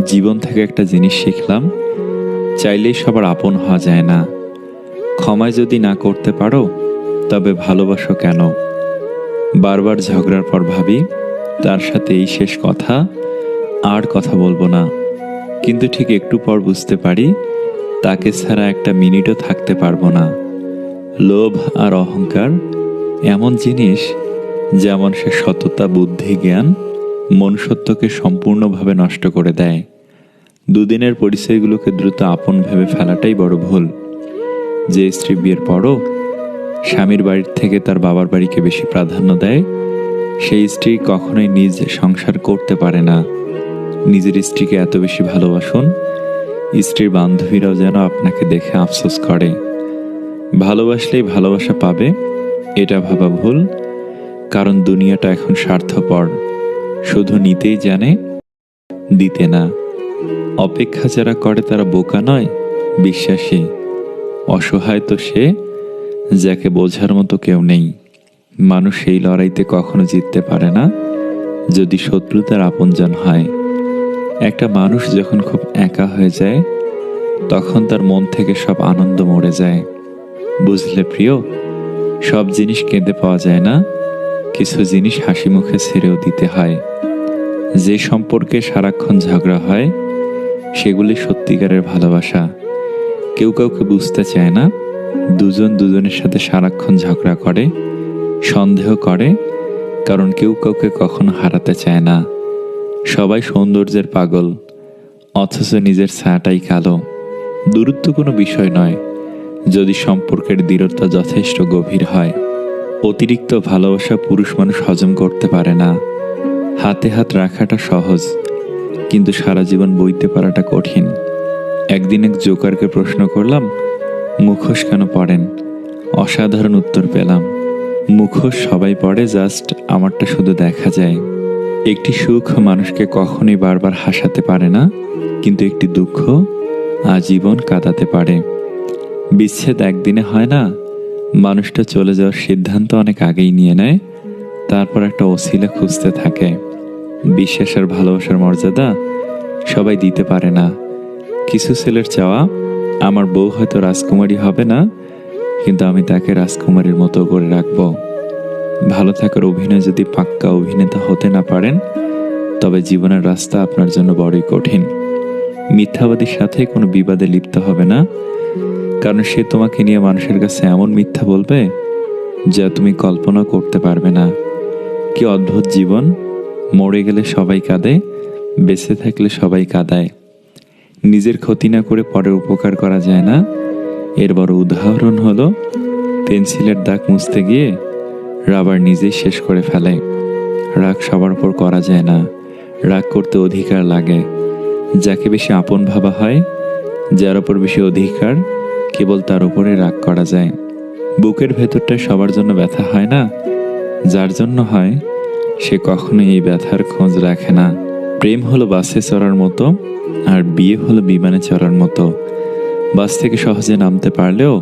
জীবন থেকে একটা জিনিস শিখলাম, চাইলেই সবার আপন হওয়া যায় না। ক্ষমায় যদি না করতে পারো, তবে ভালোবাসো কেন? বারবার ঝগড়ার পর ভাবি, তার সাথে এই শেষ কথা, আর কথা বলবো না। কিন্তু ঠিক একটু পর বুঝতে পারি, তাকে ছাড়া একটা মিনিটও থাকতে পারবো না। লোভ আর অহংকার এমন জিনিস, যেমন সে সততা, বুদ্ধি, জ্ঞান, মনুষ্যত্বকে সম্পূর্ণভাবে নষ্ট করে দেয়। দুদিনের পরিচয়গুলোকে দ্রুত আপন ভেবে ফেলাটাই বড় ভুল। যে স্ত্রী বিয়ের পরও স্বামীর বাড়ির থেকে তার বাবার বাড়িকে বেশি প্রাধান্য দেয়, সেই স্ত্রী কখনোই নিজ সংসার করতে পারে না। নিজের স্ত্রীকে এত বেশি ভালোবাসুন, স্ত্রীর বান্ধবীরাও যেন আপনাকে দেখে আফসোস করে। ভালোবাসলেই ভালোবাসা পাবে, এটা ভাবা ভুল। কারণ দুনিয়াটা এখন স্বার্থপর, শুধু নিতেই জানে, দিতে না। অপেক্ষা যারা করে তারা বোকা নয়, বিশ্বাসী। অসহায় তো সে, যাকে বোঝার মতো কেউ নেই। মানুষ এই লড়াইতে কখনো জিততে পারে না যদি শত্রু তার আপনজন হয়। একটা মানুষ যখন খুব একা হয়ে যায়, তখন তার মন থেকে সব আনন্দ মরে যায়। বুঝলে প্রিয়, সব জিনিস কেঁদে পাওয়া যায় না, কিছু জিনিস হাসি মুখে ছেড়েও দিতে হয়। যে সম্পর্কে সারাক্ষণ ঝগড়া হয়, সেগুলি সত্যিকারের ভালোবাসা। কেউ কাউকে বুঝতে চায় না, দুজন দুজনের সাথে সারাক্ষণ ঝগড়া করে, সন্দেহ করে, কারণ কেউ কাউকে কখনো হারাতে চায় না। সবাই সৌন্দর্যের পাগল, অথচ নিজের ছায়াটাই কালো। দূরত্ব কোনো বিষয় নয়, যদি সম্পর্কের দৃঢ়তা যথেষ্ট গভীর হয়। অতিরিক্ত ভালোবাসা পুরুষ মানুষ হজম করতে পারে না। হাতে হাত রাখাটা সহজ, কিন্তু সারা জীবন বইতে পারাটা কঠিন। একদিন এক জোকারকে প্রশ্ন করলাম, মুখোশ কেন পড়েন? অসাধারণ উত্তর পেলাম, মুখোশ সবাই পড়ে, জাস্ট আমারটা শুধু দেখা যায়। একটি সুখ মানুষকে কখনোই বারবার হাসাতে পারে না, কিন্তু একটি দুঃখ আজীবন কাঁদাতে পারে। বিচ্ছেদ একদিনে হয় না, মানুষটা চলে যাওয়ার সিদ্ধান্ত অনেক আগেই নিয়ে নেয়, তারপর একটা অছিলা খুঁজতে থাকে। বিশ্বাস আর ভালোবাসার মর্যাদা সবাই দিতে পারে না। কিছু ছেলের চাওয়া, আমার বউ হয়তো রাজকুমারী হবে না, কিন্তু আমি তাকে রাজকুমারীর মতো করে রাখবো। ভালো থাকার অভিনয় যদি পাক্কা অভিনেতা হতে না পারেন, তবে জীবনের রাস্তা আপনার জন্য বড়ই কঠিন। মিথ্যাবাদীর সাথে কোনো বিবাদে লিপ্ত হবে না, কারণ সে তোমাকে নিয়ে মানুষের কাছে এমন মিথ্যা বলবে যা তুমি কল্পনা করতে পারবে না। কি অদ্ভুত জীবন! মরে গেলে সবাই কাঁদে, বেঁচে থাকলে সবাই কাঁদায়। নিজের ক্ষতি না করে পরের উপকার করা যায় না। এর বড় উদাহরণ হলো, পেন্সিলের দাগ মুছতে গিয়ে রাবার নিজেই শেষ করে ফেলে। রাগ সবার উপর করা যায় না, রাগ করতে অধিকার লাগে। যাকে বেশি আপন ভাবা হয়, যার ওপর বেশি অধিকার, কেবল তার উপরে রাগ করা যায়। বুকের ভেতরটায় সবার জন্য ব্যথা হয় না, যার জন্য হয় সে কখনো এই ব্যথার খোঁজ রাখে না। প্রেম হলো বাসে চড়ার মতো, আর বিয়ে হলো বিমানে চড়ার মতো। বাস থেকে সহজে নামতে পারলেও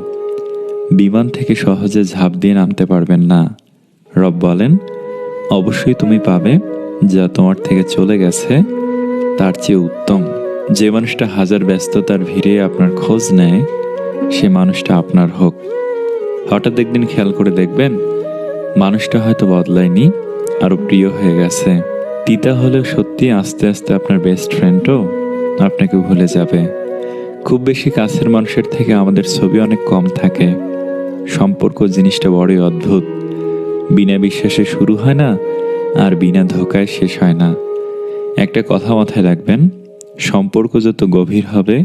বিমান থেকে সহজে ঝাঁপ দিয়ে নামতে পারবেন না। রব বলেন, অবশ্যই তুমি পাবে যা তোমার থেকে চলে গেছে তার চেয়ে উত্তম। যে মানুষটা হাজার ব্যস্ততার ভিড়ে আপনার খোঁজ নেয়, সে মানুষটা আপনার হোক। হঠাৎ একদিন খেয়াল করে দেখবেন, মানুষটা হয়তো বদলায়নি, আরো প্রিয় হয়ে গেছে। তিতা হলেও সত্যি আস্তে আস্তে আপনার বেস্ট ফ্রেন্ডও আপনাকে ভুলে যাবে। খুব বেশি কাছের মানুষের থেকে আমাদের ছবি অনেক কম থাকে। সম্পর্ক জিনিসটা বড়ই অদ্ভুত। বিনা বিশ্বাসে শুরু হয় না, আর বিনা ধোকায় শেষ হয় না। একটা কথা মাথায় রাখবেন, সম্পর্ক যত গভীর হবে,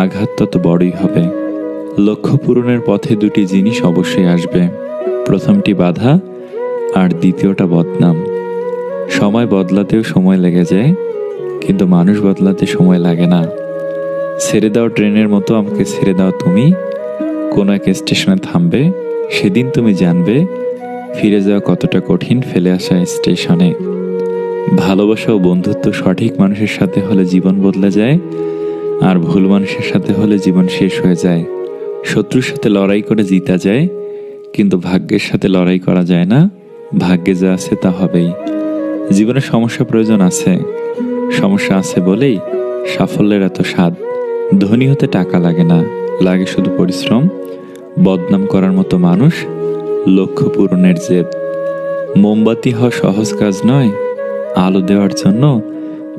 আঘাত তত বড়ই হবে। লক্ষ্য পূরণের পথে দুটি জিনিস অবশ্যই আসবে, প্রথমটি বাধা, আর দ্বিতীয়টা বদনাম। সময় বদলাতেও সময় লেগে যায়, কিন্তু মানুষ বদলাতে সময় লাগে না। ছেড়ে দাও ট্রেনের মতো আমাকে ছেড়ে দাও তুমি, কোনো এক স্টেশনে থামবে, সেদিন তুমি জানবে ফিরে যাওয়া কতটা কঠিন ফেলে আসা স্টেশনে। ভালোবাসা ও বন্ধুত্ব সঠিক মানুষের সাথে হলে জীবন বদলে যায়, আর ভুল মানুষের সাথে হলে জীবন শেষ হয়ে যায়। শত্রুর সাথে লড়াই করে জিতা যায়, কিন্তু ভাগ্যের সাথে লড়াই করা যায় না। ভাগ্যে যা আছে তা হবেই। জীবনে সমস্যা প্রয়োজন আছে, সমস্যা আছে বলেই সাফল্যের এত স্বাদ। ধনী হতে টাকা লাগে না, লাগে শুধু পরিশ্রম, বদনাম করার মতো মানুষ, লক্ষ্য পূরণের জেদ। মোমবাতি হওয়া সহজ কাজ নয়, আলো দেওয়ার জন্য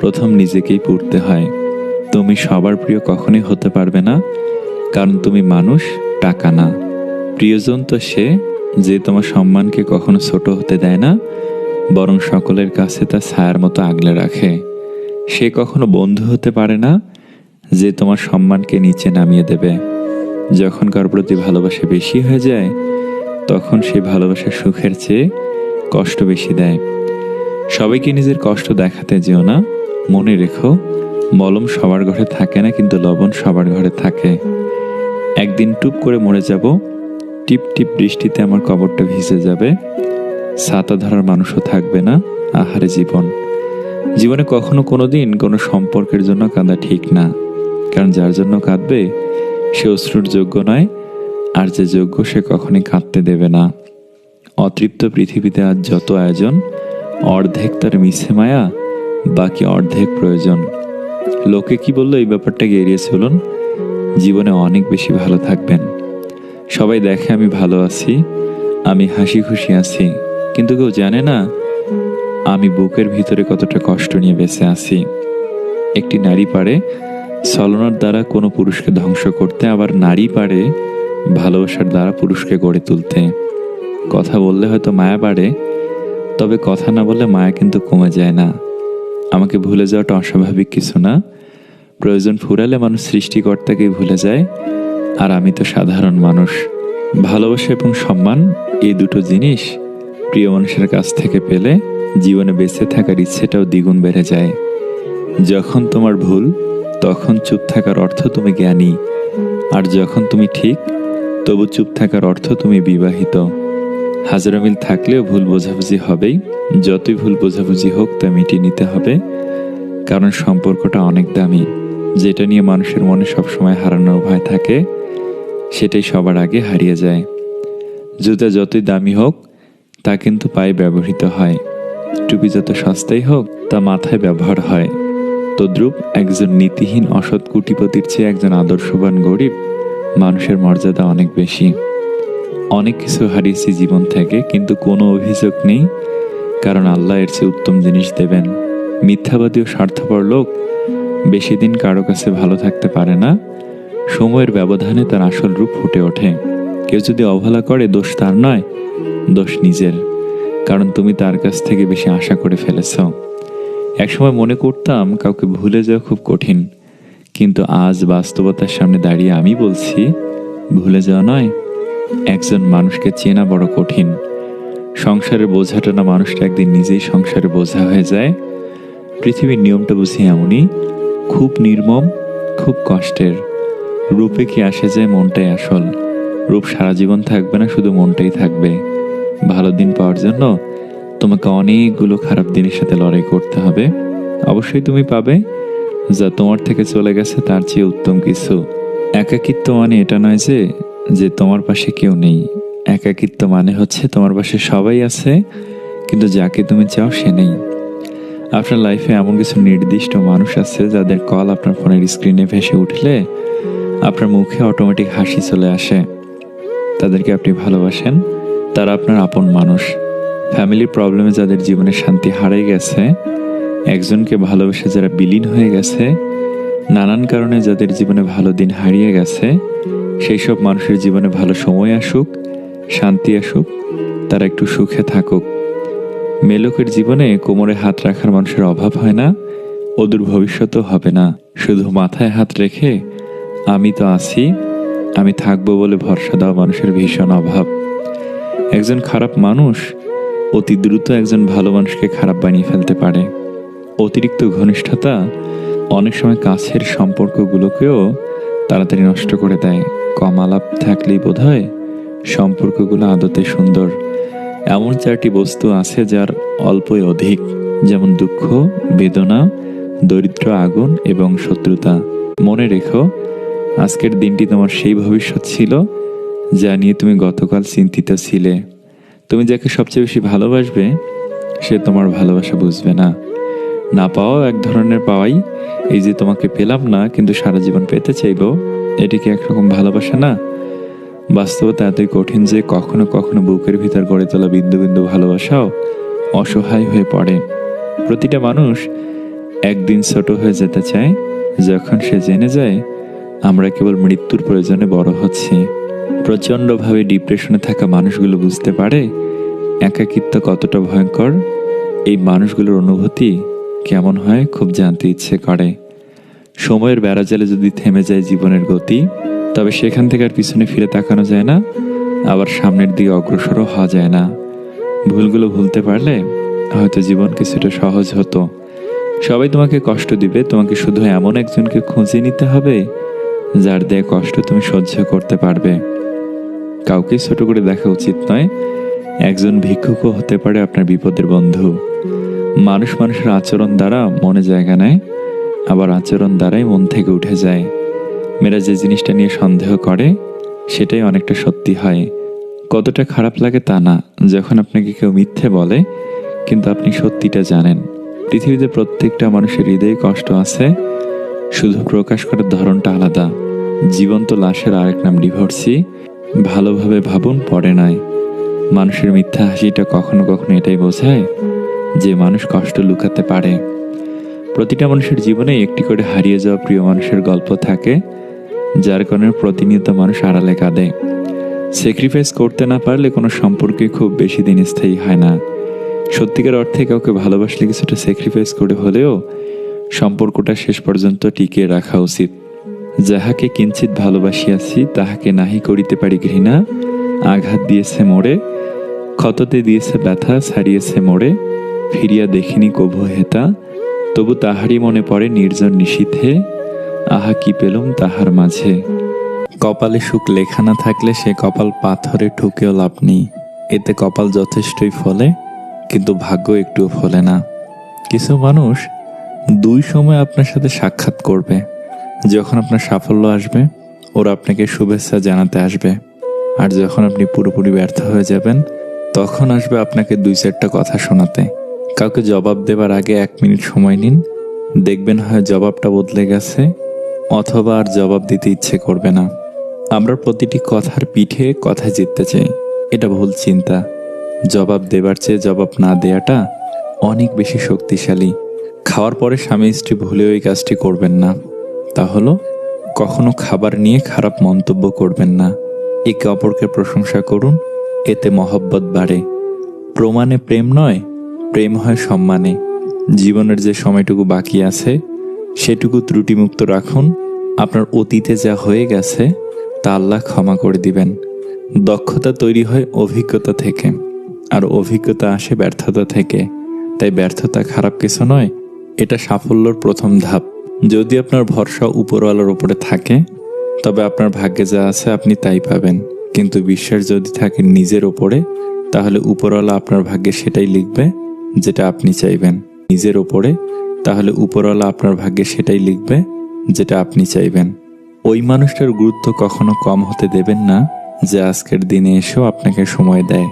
প্রথম নিজেকেই পুড়তে হয়। তুমি সবার প্রিয় কখনোই হতে পারবে না, কারণ তুমি মানুষ, টাকা না। প্রিয়জন তো সে যে তোমার সম্মানকে কখনো ছোট হতে দেয় না, বরং সকলের কাছে তা ছায়ার মতো আগলে রাখে। সে কখনো বন্ধু হতে পারে না যে তোমার সম্মানকে নিচে নামিয়ে দেবে। যখন কার প্রতি ভালোবাসা বেশি হয়ে যায়, তখন সেই ভালোবাসা সুখের চেয়ে কষ্ট বেশি দেয়। সবাইকে নিজের কষ্ট দেখাতে যেও না। মনে রেখো, মলম সবার ঘরে থাকে না, কিন্তু লবণ সবার ঘরে থাকে। একদিন টুপ করে মরে যাব, টিপ টিপ বৃষ্টিতে আমার কবরটা ভিজে যাবে। ছাতা ধরার মানুষও থাকবে না। আহারে জীবন। জীবনে কখনো কোনোদিন কোনো সম্পর্কের জন্য কাঁদা ঠিক না, কারণ যার জন্য কাঁদবে সে অশ্রুর যোগ্য নয়, আর যে যোগ্য সে কখনোই কাঁদতে দেবে না। অতৃপ্ত পৃথিবীতে আজ যত আয়োজন, অর্ধেক তার মিছে মায়া, বাকি অর্ধেক প্রয়োজন। লোকে কি বললো এই ব্যাপারটাকে এড়িয়ে চলুন। জীবনে অনেক বেশি ভালো থাকবেন। সবাই দেখে আমি ভালো আছি, আমি হাসি খুশি আছি, কিন্তু কেউ জানে না আমি বুকের ভিতরে কতটা কষ্ট নিয়ে বেঁচে আছি। একটি নারী পারে ছলনার দ্বারা কোনো পুরুষকে ধ্বংস করতে, আবার নারী পারে ভালোবাসার দ্বারা পুরুষকে গড়ে তুলতে। কথা বললে হয়তো মায়া বাড়ে, তবে কথা না বললে মায়া কিন্তু কমে যায় না। আমাকে ভুলে যাওয়াটা অস্বাভাবিক কিছু না। প্রয়োজন ফুরালে মানুষ সৃষ্টিকর্তাকেই ভুলে যায়, আর আমি তো সাধারণ মানুষ। ভালোবাসা এবং সম্মান, এই দুটো জিনিস প্রিয় মানুষের কাছ থেকে পেলে জীবনে বেঁচে থাকার ইচ্ছেটাও দ্বিগুণ বেড়ে যায়। যখন তোমার ভুল, তখন চুপ থাকার অর্থ তুমি জ্ঞানী, আর যখন তুমি ঠিক, তবু চুপ থাকার অর্থ তুমি বিবাহিত। হাজারো মিল থাকলেও ভুল বোঝাবুঝি হবেই। যতই ভুল বোঝাবুঝি হোক তা মিটিয়ে নিতে হবে, কারণ সম্পর্কটা অনেক দামি। যেটা নিয়ে মানুষের মনে সবসময় হারানোর ভয় থাকে, সেটাই সবার আগে হারিয়ে যায়। জুতা যতই দামি হোক, তা কিন্তু পায়ে ব্যবহৃত হয়। টুপি যত সস্তাই হোক, তা মাথায় ব্যবহার হয়। তদ্রূপ একজন নীতিহীন অসৎ কোটিপতির চেয়ে একজন আদর্শবান গরিব মানুষের মর্যাদা অনেক বেশি। অনেক কিছু হারিয়েছি জীবন থেকে, কিন্তু কোনো অভিযোগ নেই, কারণ আল্লাহ এর চেয়ে উত্তম জিনিস দেবেন। মিথ্যাবাদী ও স্বার্থপর লোক বেশি দিন কারো কাছে ভালো থাকতে পারে না। সময়ের ব্যবধানে তার আসল রূপ ফুটে ওঠে। কেউ যদি অবহেলা করে, দোষ তার নয়, দোষ নিজের, কারণ তুমি তার কাছ থেকে বেশি আশা করে ফেলেছ। একসময় মনে করতাম কাউকে ভুলে যাওয়া খুব কঠিন, কিন্তু আজ বাস্তবতার সামনে দাঁড়িয়ে আমি বলছি, ভুলে যাওয়া নয়, একজন মানুষকে চেনা বড় কঠিন। সংসারের বোঝাটা না মানুষটা একদিন নিজেই সংসারে বোঝা হয়ে যায়। পৃথিবীর নিয়মটা বুঝি এমনই, খুব নির্মম, খুব কষ্টের। রূপে কি আসে যায়, মনটাই আসল। রূপ সারা জীবন থাকবে না, শুধু মনটাই থাকবে। ভালো দিন পাওয়ার জন্য তোমাকে অনেকগুলো খারাপ দিনের সাথে লড়াই করতে হবে। অবশ্যই তুমি পাবে, যা তোমার থেকে চলে গেছে তার চেয়ে উত্তম কিছু। একাকিত্ব মানে এটা নয় যে তোমার পাশে কেউ নেই। একাকিত্ব মানে হচ্ছে তোমার পাশে সবাই আছে, কিন্তু যাকে তুমি চাও সে নেই। আপনার লাইফে এমন কিছু নির্দিষ্ট মানুষ আছে যাদের কল আপনার ফোনের স্ক্রিনে ভেসে উঠলে আপনার মুখে অটোমেটিক হাসি চলে আসে। তাদেরকে আপনি ভালোবাসেন, তারা আপনার আপন মানুষ। ফ্যামিলির প্রবলেমে যাদের জীবনে শান্তি হারিয়ে গেছে, একজনকে ভালোবেসে যারা বিলীন হয়ে গেছে, নানান কারণে যাদের জীবনে ভালো দিন হারিয়ে গেছে, সেই সব মানুষের জীবনে ভালো সময় আসুক, শান্তি আসুক, তারা একটু সুখে থাকুক। মেলোকের জীবনে কোমরে হাত রাখার মানুষের অভাব হয় না, অদূর ভবিষ্যতও হবে না। শুধু মাথায় হাত রেখে আমি তো আছি, আমি থাকবো বলে ভরসা দেওয়া মানুষের ভীষণ অভাব। একজন খারাপ মানুষ অতি দ্রুত একজন ভালো মানুষকে খারাপ বানিয়ে ফেলতে পারে। অতিরিক্ত ঘনিষ্ঠতা অনেক সময় কাছের সম্পর্কগুলোকেও তাড়াতাড়ি নষ্ট করে দেয়। কম আলাপ থাকলেই বোধহয় সম্পর্কগুলো আদতে সুন্দর। এমন 4টি বস্তু আছে যার অল্পই অধিক, যেমন দুঃখ, বেদনা, দরিদ্র, আগুন এবং শত্রুতা। মনে রেখো, আজকের দিনটি তোমার সেই ভবিষ্যৎ ছিল যা নিয়ে তুমি গতকাল চিন্তিত ছিলে। তুমি যাকে সবচেয়ে বেশি ভালোবাসবে, সে তোমার ভালোবাসা বুঝবে না। না পাওয়াও এক ধরনের পাওয়াই। এই যে তোমাকে পেলাম না কিন্তু সারা জীবন পেতে চাইবো, এটি কি একরকম ভালোবাসা না? বাস্তবতা এতই কঠিন যে কখনো কখনো বুকের ভিতর গড়ে তোলা বিন্দু বিন্দু ভালোবাসাও অসহায় হয়ে পড়ে। প্রতিটা মানুষ একদিন ছোট হয়ে যেতে চায় যখন সে জেনে যায় আমরা কেবল মৃত্যুর প্রয়োজনে বড় হচ্ছি। প্রচণ্ডভাবে ডিপ্রেশনে থাকা মানুষগুলো বুঝতে পারে একাকিত্ব কতটা ভয়ঙ্কর। এই মানুষগুলোর অনুভূতি কেমন হয় খুব জানতে ইচ্ছে করে। সময়ের বেড়াজালে যদি থেমে যায় জীবনের গতি, তবে সেখান থেকে আর পিছনে ফিরে তাকানো যায় না, আবার সামনের দিকে অগ্রসরও হওয়া যায় না। ভুলগুলো ভুলতে পারলে হয়তো জীবন কিছুটা সহজ হতো। সবাই তোমাকে কষ্ট দিবে, তোমাকে শুধু এমন একজনকে খুঁজে নিতে হবে যার দেয়া কষ্ট তুমি সহ্য করতে পারবে। কাউকে ছোট করে দেখা উচিত নয়। একজন ভিক্ষুকও হতে পারে আপনার বিপদের বন্ধু। মানুষ মানুষের আচরণ দ্বারা মনে জায়গা নেয়, আবার আচরণ দ্বারাই মন থেকে উঠে যায়। মেয়েরা যে জিনিসটা নিয়ে সন্দেহ করে সেটাই অনেকটা সত্যি হয়। কতটা খারাপ লাগে তা না যখন আপনাকে কেউ মিথ্যে বলে, কিন্তু আপনি সত্যিটা জানেন। পৃথিবীতে প্রত্যেকটা মানুষের হৃদয়ে কষ্ট আছে, শুধু প্রকাশ করার ধরনটা আলাদা। জীবন্ত লাশের আরেক নাম ডিভোর্সি। ভালোভাবে ভাবুন, পরে নয়। মানুষের মিথ্যা হাসিটা কখনো কখনো এটাই বোঝায় যে মানুষ কষ্ট লুকাতে পারে। প্রতিটা মানুষের জীবনে একটি করে হারিয়ে যাওয়া প্রিয় মানুষের গল্প থাকে, যার কারণে প্রতিনিয়ত মানুষ আড়ালে কাঁদে। স্যাক্রিফাইস করতে না পারলে কোনো সম্পর্কে খুব বেশি দিন স্থায়ী হয় না। সত্যিকার অর্থে কাউকে ভালোবাসলে কিছুটা স্যাক্রিফাইস করে হলেও সম্পর্কটা শেষ পর্যন্ত টিকিয়ে রাখা উচিত। যাহাকে কিঞ্চিত ভালোবাসিয়াছি তাহাকে নাহি করিতে পারি ঘৃণা। আঘাত দিয়েছে মোড়ে, ক্ষততে দিয়েছে ব্যথা, ছাড়িয়েছে মোড়ে। ফিরিয়া দেখিনি কভু হেতা, তবু তাহারই মনে পড়ে নির্জন নিশীথে। আহা কি পেলুম তাহার মাঝে। কপালে সুখ লেখা না থাকলে সে কপাল পাথরে ঠুকেও লাভ নেই। এতে কপাল যথেষ্টই ফলে, কিন্তু ভাগ্য একটুও ফলে না। কিছু মানুষ দুই সময় আপনার সাথে সাক্ষাৎ করবে। যখন আপনার সাফল্য আসবে ওরা আপনাকে শুভেচ্ছা জানাতে আসবে, আর যখন আপনি পুরোপুরি ব্যর্থ হয়ে যাবেন তখন আসবে আপনাকে দুই চারটা কথা শোনাতে। কাউকে জবাব দেবার আগে 1 মিনিট সময় নিন, দেখবেন হয় জবাবটা বদলে গেছে, অথবা আর জবাব দিতে ইচ্ছে করবে না। আমরা প্রতিটি কথার পিঠে কথা জিততে চাই, এটা ভুল চিন্তা। জবাব দেবার চেয়ে জবাব না দেয়াটা অনেক বেশি শক্তিশালী। খাওয়ার পরে স্বামী স্ত্রী ভুলেও এই কাজটি করবেন না। তা হলো কখনো খাবার নিয়ে খারাপ মন্তব্য করবেন না। একে অপরকে প্রশংসা করুন, এতে মহব্বত বাড়ে। প্রমাণে প্রেম নয়, প্রেম হয় সম্মানে। জীবনের যে সময়টুকু বাকি আছে সেটুকু ত্রুটিমুক্ত রাখুন। আপনার অতীতে যা হয়ে গেছে তা আল্লাহ ক্ষমা করে দিবেন। দক্ষতা তৈরি হয় অভিজ্ঞতা থেকে, আর অভিজ্ঞতা আসে ব্যর্থতা থেকে। তাই ব্যর্থতা খারাপ কিছু নয়, এটা সাফল্যর প্রথম ধাপ। যদি আপনার ভরসা উপরওয়ালার উপরে থাকে তবে আপনার ভাগ্যে যা আছে আপনি তাই পাবেন। কিন্তু বিশ্বাস যদি থাকে নিজের ওপরে, তাহলে উপরওয়ালা আপনার ভাগ্যে সেটাই লিখবে যেটা আপনি চাইবেন। নিজের ওপরে, তাহলে উপরওয়ালা আপনার ভাগ্যে সেটাই লিখবে যেটা আপনি চাইবেন। ওই মানুষটার গুরুত্ব কখনো কম হতে দেবেন না যে আজকের দিনে এসেও আপনাকে সময় দেয়।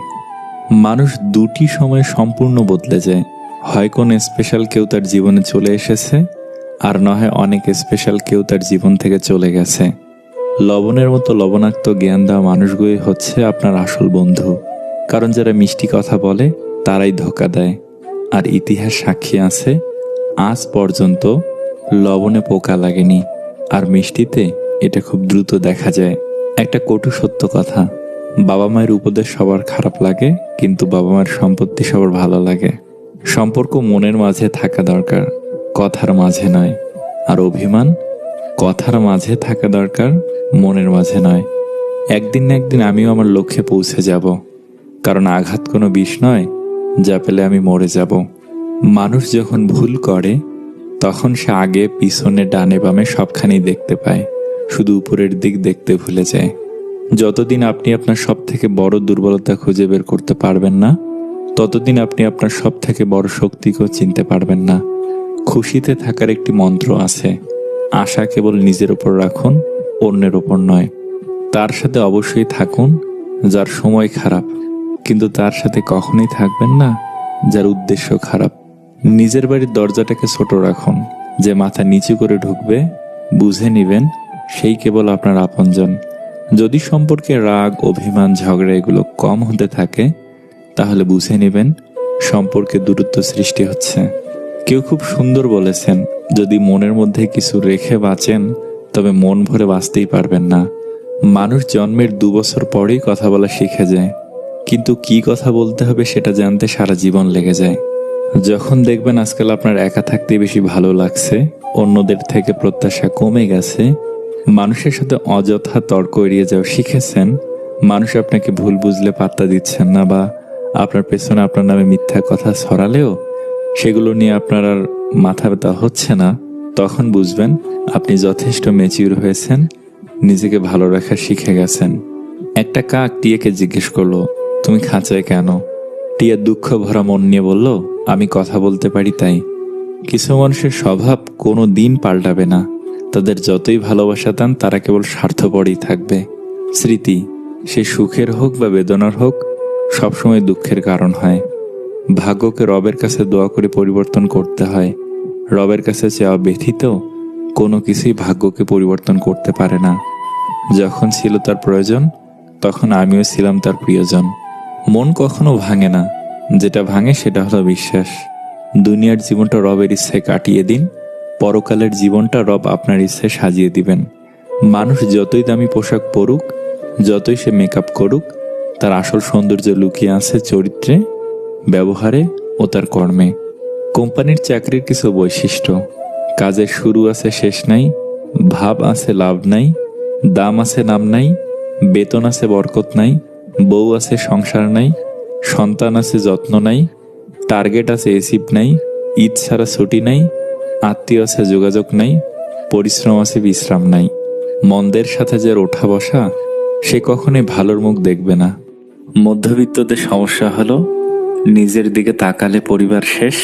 মানুষ দুটি সময় সম্পূর্ণ বদলে যায়। হয় কোন স্পেশাল কেউ তার জীবনে চলে এসেছে, আর নয় অনেক স্পেশাল কেউ তার জীবন থেকে চলে গেছে। লবণের মতো লবণাক্ত জ্ঞান দেওয়া মানুষগুলোই হচ্ছে আপনার আসল বন্ধু। কারণ যারা মিষ্টি কথা বলে তারাই ধোঁকা দেয়। আর ইতিহাস সাক্ষী আছে আজ পর্যন্ত লবণে পোকা লাগেনি, আর মিষ্টিতে এটা খুব দ্রুত দেখা যায়। একটা কটু সত্য কথা, বাবা মায়ের উপদেশ সবার খারাপ লাগে, কিন্তু বাবা মায়ের সম্পত্তি সবার ভালো লাগে। সম্পর্ক মনের মাঝে থাকা দরকার, কথার মাঝে নয়। আর অভিমান কথার মাঝে থাকা দরকার, মনের মাঝে নয়। একদিন না একদিন আমিও আমার লক্ষ্যে পৌঁছে যাব, কারণ আঘাত কোনো বিষ নয় যা পেলে আমি মরে যাব। মানুষ যখন ভুল করে তখন সে আগে পিছনে ডানে বামে সবখানেই দেখতে পায়, শুধু উপরের দিক দেখতে ভুলে যায়। যতদিন আপনি আপনার সব থেকে বড় দুর্বলতা খুঁজে বের করতে পারবেন না, ততদিন আপনি আপনার সব থেকে বড় শক্তিকেও চিনতে পারবেন না। খুশিতে থাকার একটি মন্ত্র আছে, আশা কেবল নিজের উপর রাখুন, অন্যের উপর নয়। তার সাথে অবশ্যই থাকুন যার সময় খারাপ, কিন্তু তার সাথে কখনোই থাকবেন না যার উদ্দেশ্য খারাপ। নিজের বাড়ির দরজাটাকে ছোট রাখুন। যে মাথা নিচু করে ঢুকবে, বুঝে নিবেন সেই কেবল আপনার আপনজন। যদি সম্পর্কে রাগ, অভিমান, ঝগড়া এগুলো কম হতে থাকে, তাহলে বুঝে নেবেন সম্পর্কে দূরত্ব সৃষ্টি হচ্ছে। কেউ খুব সুন্দর বলেছেন, যদি মনের মধ্যে কিছু রেখে বাঁচেন তবে মন ভরে বাঁচতেই পারবেন না। মানুষ জন্মের 2 বছর পরেই কথা বলা শিখে যায়, কিন্তু কি কথা বলতে হবে সেটা জানতে সারা জীবন লেগে যায়। যখন দেখবেন আজকাল আপনার একা থাকতে বেশি ভালো লাগছে, অন্যদের থেকে প্রত্যাশা কমে গেছে, মানুষের সাথে অযথা তর্ক এড়িয়ে যাওয়া শিখেছেন, মানুষ আপনাকে ভুল বুঝলে পাত্তা দিচ্ছেন না, বা আপনার পেছনে আপনার নামে মিথ্যা কথা ছড়ালেও সেগুলো নিয়ে আপনার আর মাথা ব্যথা হচ্ছে না, তখন বুঝবেন আপনি যথেষ্ট ম্যাচিউর হয়েছেন, নিজেকে ভালো রাখা শিখে গেছেন। একটা কাক টিয়াকে জিজ্ঞেস করলো, তুমি খাঁচায় কেন? টিয়া দুঃখ ভরা মন নিয়ে বলল, আমি কথা বলতে পারি তাই। কিছু মানুষের স্বভাব কোনো দিন পাল্টাবে না, তাদের যতই ভালোবাসা দেন তারা কেবল স্বার্থপরই থাকবে। স্মৃতি, সে সুখের হোক বা বেদনার হোক, সবসময় দুঃখের কারণ হয়। ভাগ্যকে রবের কাছে দোয়া করে পরিবর্তন করতে হয়। রবের কাছে চাওয়া ব্যথিত কোনো কিছুই ভাগ্যকে পরিবর্তন করতে পারে না। যখন ছিল তার প্রয়োজন, তখন আমিও ছিলাম তার প্রিয়জন। মন কখনো ভাঙে না, যেটা ভাঙে সেটা হলো বিশ্বাস। দুনিয়ার জীবনটা রবের ইচ্ছায় কাটিয়ে দিন, পরকালের জীবনটা রব আপনার ইচ্ছায় সাজিয়ে দিবেন। মানুষ যতই দামি পোশাক পরুক, যতই সে মেকআপ করুক, তার আসল সৌন্দর্য লুকিয়ে আছে চরিত্রে, ব্যবহারে ও তার কর্মে। কোম্পানির চাকরির কিছু বৈশিষ্ট্য: কাজের শুরু আছে, শেষ নাই, ভাব আছে, লাভ নাই, দাম আছে, নাম নাই, বেতন আছে, বরকত নাই, বউ আছে, সংসার নাই, সন্তান আছে, যত্ন নাই, টার্গেট আছে, এসিপ নাই, ঈদ ছাড়া ছুটি নাই, আত্মীয় আছে, যোগাযোগ নাই, পরিশ্রম আছে, বিশ্রাম নাই। মন্দের সাথে যার ওঠা বসা, সে কখনোই ভালোর মুখ দেখবে না। মধ্যবিত্তদের সমস্যা হলো, নিজের দিকে তাকালে পরিবার শেষ,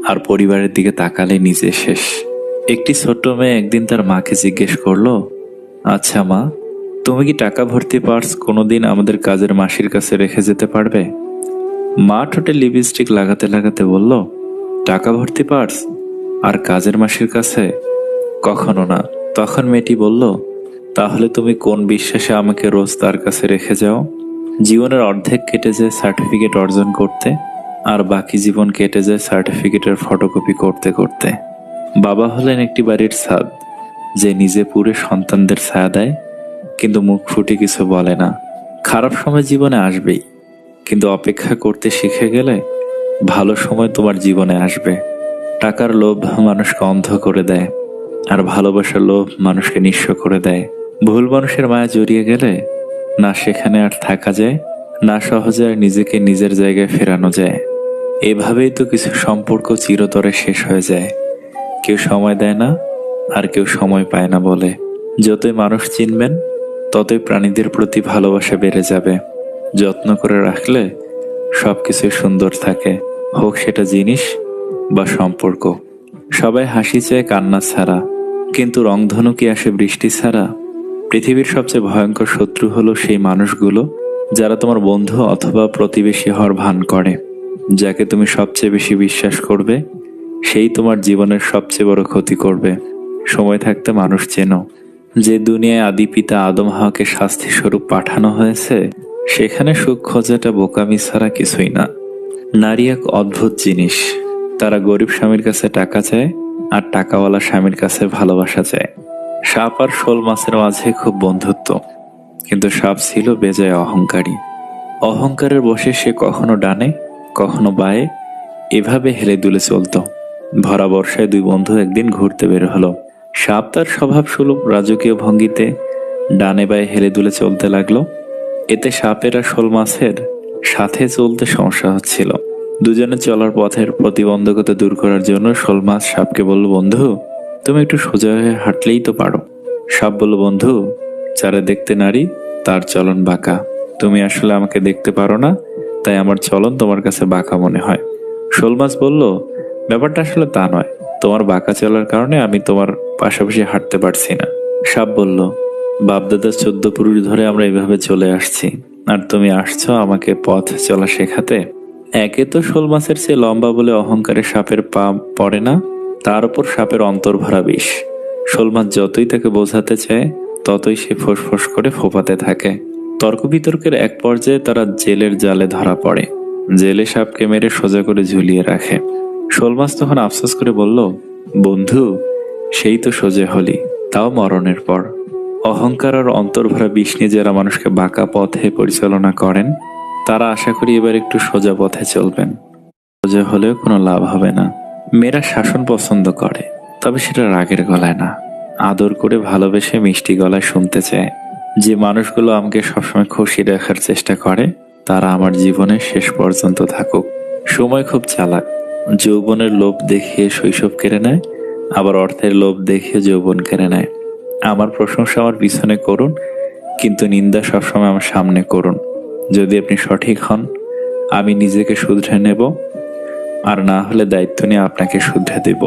আর পরিবারের দিকে তাকালে নিজে শেষ। একটি ছোট্ট মেয়ে একদিন তার মাকে জিজ্ঞেস করলো, আচ্ছা মা, তুমি কি টাকা ভর্তি পার্স কোনোদিন আমাদের কাজের মাসির কাছে রেখে যেতে পারবে? মা ঠোঁটে লিপস্টিক লাগাতে লাগাতে বলল, টাকা ভর্তি পার্স আর কাজের মাসির কাছে? কখনো না। তখন মেয়েটি বলল, তাহলে তুমি কোন বিশ্বাসে আমাকে রোজ তার কাছে রেখে যাও? জীবনের অর্ধেক কেটে যায় সার্টিফিকেট অর্জন করতে, আর বাকি জীবন কেটে যায় সার্টিফিকেটের ফটোকপি করতে করতে। বাবা হলেন একটি বাড়ির ছাদ, যে নিজে পুরে সন্তানদের ছায়া দেয়, কিন্তু মুখ ফুটে কিছু বলে না। খারাপ সময় জীবনে আসবেই, কিন্তু অপেক্ষা করতে শিখে গেলে ভালো সময় তোমার জীবনে আসবে। টাকার লোভ মানুষকে অন্ধ করে দেয়, আর ভালোবাসার লোভ মানুষকে নিঃস্ব করে দেয়। ভুল মানুষের মায়া জড়িয়ে গেলে না সেখানে আর থাকা যায়, না সহজে আর নিজেকে নিজের জায়গায় ফেরানো যায়। এভাবেই তো কিছু সম্পর্ক চিরতরে শেষ হয়ে যায়। কেউ সময় দেয় না, আর কেউ সময় পায় না বলে। যতই মানুষ চিনবেন, ততই প্রাণীদের প্রতি ভালোবাসা বেড়ে যাবে। যত্ন করে রাখলে সবকিছুই সুন্দর থাকে, হোক সেটা জিনিস বা সম্পর্ক। সবাই হাসি চায় কান্না ছাড়া, কিন্তু রংধনু কি আসে বৃষ্টি ছাড়া? পৃথিবীর সবচেয়ে ভয়ঙ্কর শত্রু হলো সেই মানুষগুলো যারা তোমার বন্ধু অথবা প্রতিবেশী হওয়ার ভান করে। যাকে তুমি সবচেয়ে বেশি বিশ্বাস করবে, সেই তোমার জীবনের সবচেয়ে বড় ক্ষতি করবে। সময় থাকতে মানুষ চেনো। যে দুনিয়ায় আদি পিতা আদম হাওয়াকে শাস্তি স্বরূপ পাঠানো হয়েছে, সেখানে সুখ খোঁজাটা বোকামি ছাড়া কিছুই না। নারী এক অদ্ভুত জিনিস। তারা গরিব স্বামীর কাছে টাকা চায়, আর টাকাওয়ালা স্বামীর কাছে ভালোবাসা চায়। সাপ আর শোল মাছের মাঝে খুব বন্ধুত্ব, কিন্তু সাপ ছিল বেজায় অহংকারী। অহংকারের বশে সে কখনো ডানে, কখনো বায়ে, এভাবে হেলে দুলে চলত। ভরা বর্ষায় দুই বন্ধু একদিন ঘুরতে বের হলো। সাপ তার স্বভাব সুলভ রাজকীয় ভঙ্গিতে ডানে বায়ে হেলে দুলে চলতে লাগলো। এতে সাপের আর শোল মাছের সাথে চলতে সমস্যা হচ্ছিল। দুজনে চলার পথের প্রতিবন্ধকতা দূর করার জন্য শোল মাছ সাপকে বলল, বন্ধু, তুমি একটু সোজা হয়ে হাঁটলেই তো পারো। সাপ বলল, বন্ধু, যারা দেখতে নারী তার চলন বাঁকা। তুমি আসলে আমাকে দেখতে পারো না, তাই আমার চলন তোমার কাছে বাঁকা মনে হয়। শোল মাছ বলল, ব্যাপারটা আসলে তা নয়, তোমার বাঁকা চলার কারণে আমি তোমার পাশাপাশি হাঁটতে পারছি না। সাপ বলল, বাপদাদা 14 পুরুষ ধরে আমরা এভাবে চলে আসছি, আর তুমি আসছো আমাকে পথ চলা শেখাতে? একে তো শোল মাছের চেয়ে লম্বা বলে অহংকারে সাপের পা পড়ে না, তার উপর সাপের অন্তর ভরা বিষ। শোল মাছ যতই তাকে বোঝাতে চায় ততই সে ফোঁস করে ফোপাতে থাকে। তর্ক বিতর্কের এক পর্যায়ে তারা জেলের জালে ধরা পড়ে। জেলে সাপকে মেরে সোজা করে ঝুলিয়ে রাখে। শোল মাছ তখন আফসোস করে বলল, বন্ধু, সেই তো সোজা হলি, তাও মরণের পর। অহংকার আর অন্তর্ভরা বিষ নিয়ে যারা মানুষকে বাঁকা পথে পরিচালনা করেন, তারা আশা করি এবার একটু সোজা পথে চলবেন। সোজা হলেও কোনো লাভ হবে না। মেয়েরা শাসন পছন্দ করে, তবে সেটা রাগের গলায় না, আদর করে ভালোবেসে মিষ্টি গলায় শুনতে চায়। যে মানুষগুলো আমাকে সবসময় খুশি রাখার চেষ্টা করে, তারা আমার জীবনের শেষ পর্যন্ত থাকুক। সময় খুব চালাক, যৌবনের লোভ দেখিয়ে শৈশব কেড়ে নেয়, আবার অর্থের লোভ দেখিয়ে যৌবন কেড়ে নেয়। আমার প্রশংসা আমার পিছনে করুন, কিন্তু নিন্দা সবসময় আমার সামনে করুন। যদি আপনি সঠিক হন, আমি নিজেকে শুধরে নেব, আর না হলে দায়িত্ব নিয়ে আপনাকে শুধরে দেব।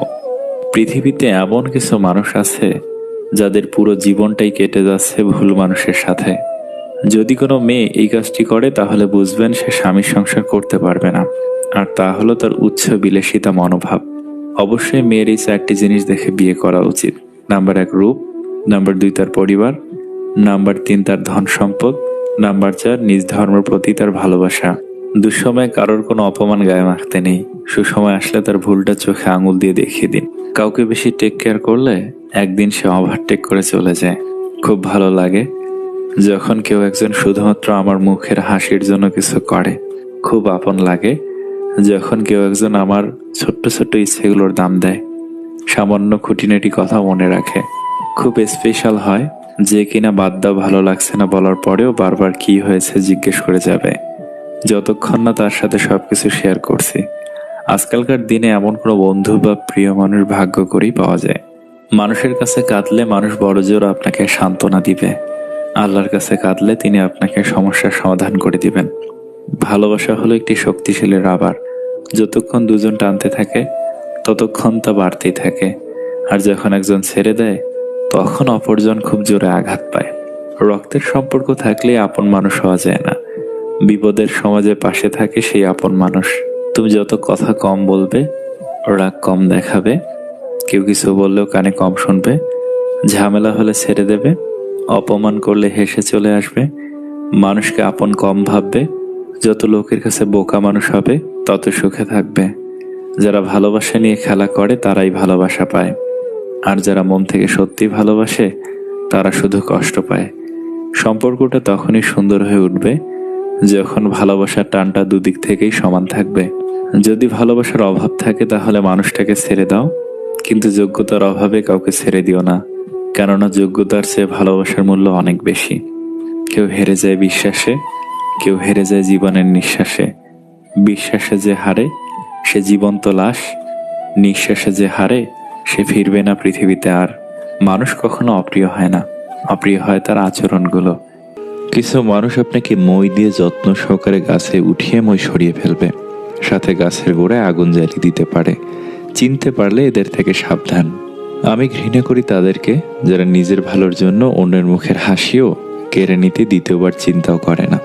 পৃথিবীতে এমন কিছু মানুষ আছে যাদের পুরো জীবনটাই কেটে যাচ্ছে ভুল মানুষের সাথে। যদি কোনো মেয়ে এই কাজটি করে, তাহলে বুঝবেন সে স্বামীর সংসার করতে পারবে না, আর তা হলো তার উচ্চ বিলাসিতা মনোভাব। অবশ্যই মেয়ের এই 4টি জিনিস দেখে বিয়ে করা উচিত। নাম্বার 1 রূপ, নাম্বার 2 তার পরিবার, নাম্বার 3 তার ধন সম্পদ, নাম্বার 4 নিজ ধর্মের প্রতি তার ভালোবাসা। দুঃসময়ে কারোর কোনো অপমান গায়ে মাখতে নেই, সুসময় আসলে তার ভুলটা চোখে আঙুল দিয়ে দেখিয়ে দিন। কাউকে বেশি টেক কেয়ার করলে একদিন সে ওভারটেক করে চলে যায়। খুব ভালো লাগে যখন কেউ একজন শুধুমাত্র আমার মুখের হাসির জন্য কিছু করে। খুব আপন লাগে যখন কেউ একজন আমার ছোট্ট ছোট্ট ইচ্ছেগুলোর দাম দেয়, সামান্য খুঁটিনাটি কথা মনে রাখে। খুব স্পেশাল হয় যে কিনা বাদ দাও ভালো লাগছে না বলার পরেও বারবার কি হয়েছে জিজ্ঞেস করে যাবে, যতক্ষণ না তার সাথে সবকিছু শেয়ার করছি। আজকালকার দিনে এমন কোনো বন্ধু বা প্রিয় মানুষ ভাগ্য করেই পাওয়া যায়। মানুষের কাছে কাঁদলে মানুষ বড় জোর আপনাকে সান্ত্বনা দিবে, আল্লাহর কাছে কাঁদলে তিনি আপনাকে সমস্যার সমাধান করে দিবেন। ভালোবাসা হলো একটি শক্তিশালী রাবার, যতক্ষণ দুজন টানতে থাকে ততক্ষণ তা বাড়তেই থাকে, আর যখন একজন ছেড়ে দেয় তখন অপরজন খুব জোরে আঘাত পায়। রক্তের সম্পর্ক থাকলে আপন মানুষ হওয়া যায় না, বিপদের সমাজে পাশে থাকে সেই আপন মানুষ। তুমি যত কথা কম বলবে, রাগ কম দেখাবে, কেউ কিছু বললেও কানে কম শুনবে, ঝামেলা হলে ছেড়ে দেবে, অপমান করলে হেসে চলে আসবে, মানুষকে আপন কম ভাববে, যত লোকের কাছে বোকা মানুষ হবে তত সুখে থাকবে। যারা ভালোবাসা নিয়ে খেলা করে তারাই ভালোবাসা পায়, আর যারা মন থেকে সত্যি ভালোবাসে তারা শুধু কষ্ট পায়। সম্পর্কটা তখনই সুন্দর হয়ে উঠবে যখন ভালোবাসার টানটা দুদিক থেকেই সমান থাকবে। যদি ভালোবাসার অভাব থাকে তাহলে মানুষটাকে ছেড়ে দাও, কিন্তু যোগ্যতার অভাবে কাউকে ছেড়ে দিও না, কেননা যোগ্যতার চেয়ে ভালোবাসার মূল্য অনেক বেশি। কেউ হেরে যায় বিশ্বাসে, কেউ হেরে যায় জীবনের নিঃশ্বাসে। বিশ্বাসে যে হারে সে জীবন্ত লাশ, নিঃশ্বাসে যে হারে সে ফিরবে না পৃথিবীতে আর। মানুষ কখনো অপ্রিয় হয় না, অপ্রিয় হয় তার আচরণগুলো। কিছু মানুষ আপনাকে মই দিয়ে যত্ন সহকারে গাছে উঠিয়ে মই সরিয়ে ফেলবে, সাথে গাছের গোড়ায় আগুন জ্বালিয়ে দিতে পারে। চিনতে পারলে এদের থেকে সাবধান। আমি ঘৃণা করি তাদেরকে যারা নিজের ভালোর জন্য অন্যের মুখের হাসিও কেড়ে নিতে দ্বিতীয়বার চিন্তাও করে না।